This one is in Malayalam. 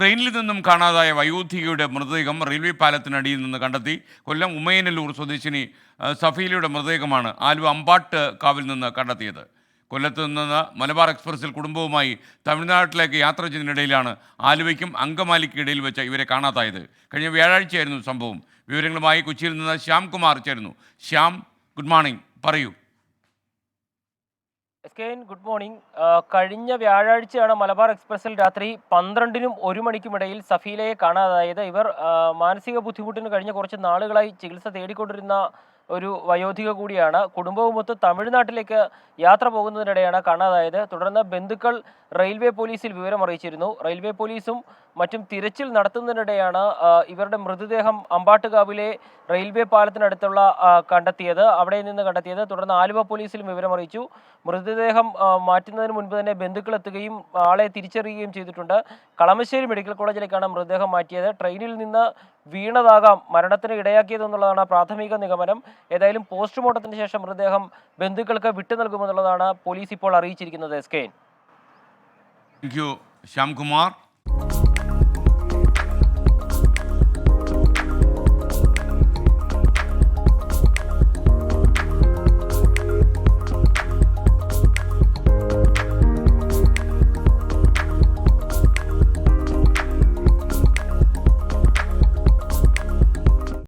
ട്രെയിനിൽ നിന്നും കാണാതായ വയോധികയുടെ മൃതദേഹം റെയിൽവേ പാലത്തിനടിയിൽ നിന്ന് കണ്ടെത്തി. കൊല്ലം ഉമയനല്ലൂർ സ്വദേശിനി സഫീലയുടെ മൃതദേഹമാണ് ആലുവ അമ്പാട്ട് കാവിൽ നിന്ന് കണ്ടെത്തിയത്. കൊല്ലത്ത് നിന്ന് മലബാർ എക്സ്പ്രസിൽ കുടുംബവുമായി തമിഴ്നാട്ടിലേക്ക് യാത്ര ചെയ്യുന്നതിനിടയിലാണ് ആലുവയ്ക്കും അങ്കമാലിക്കും ഇടയിൽ വെച്ച് ഇവരെ കാണാതായത്. കഴിഞ്ഞ വ്യാഴാഴ്ചയായിരുന്നു സംഭവം. വിവരങ്ങളുമായി കൊച്ചിയിൽ നിന്ന് ശ്യാംകുമാർ ചേരുന്നു. ശ്യാം, ഗുഡ് മോർണിംഗ്, പറയൂ. Good morning. കഴിഞ്ഞ വ്യാഴാഴ്ചയാണ് മലബാർ എക്സ്പ്രസിൽ രാത്രി 12-നും 1 മണിക്കും ഇടയിൽ സഫീലയെ കാണാതായത്. ഇവർ മാനസിക ബുദ്ധിമുട്ടിന് കഴിഞ്ഞ കുറച്ച് നാളുകളായി ചികിത്സ തേടിക്കൊണ്ടിരുന്ന ഒരു വയോധിക കൂടിയാണ്. കുടുംബവുമൊത്ത് തമിഴ്നാട്ടിലേക്ക് യാത്ര പോകുന്നതിനിടെയാണ് കാണാതായത്. തുടർന്ന് ബന്ധുക്കൾ റെയിൽവേ പോലീസിൽ വിവരം അറിയിച്ചിരുന്നു. റെയിൽവേ പോലീസും മറ്റും തിരച്ചിൽ നടത്തുന്നതിനിടെയാണ് ഇവരുടെ മൃതദേഹം അമ്പാട്ടുകാവിലെ റെയിൽവേ പാലത്തിനടുത്തുള്ള അവിടെ നിന്ന് കണ്ടെത്തിയത്. തുടർന്ന് ആലുവ പോലീസിലും വിവരം അറിയിച്ചു. മൃതദേഹം മാറ്റുന്നതിന് മുൻപ് തന്നെ ബന്ധുക്കൾ എത്തുകയും ആളെ തിരിച്ചറിയുകയും ചെയ്തിട്ടുണ്ട്. കളമശ്ശേരി മെഡിക്കൽ കോളേജിലേക്കാണ് മൃതദേഹം മാറ്റിയത്. ട്രെയിനിൽ നിന്ന് വീണതാകാം മരണത്തിന് ഇടയാക്കിയതെന്നുള്ളതാണ് പ്രാഥമിക നിഗമനം. ഏതായാലും പോസ്റ്റ്മോർട്ടത്തിന് ശേഷം മൃതദേഹം ബന്ധുക്കൾക്ക് വിട്ടു നൽകുമെന്നുള്ളതാണ് പോലീസ് ഇപ്പോൾ അറിയിച്ചിരിക്കുന്നത്. Thank you Shyamkumar.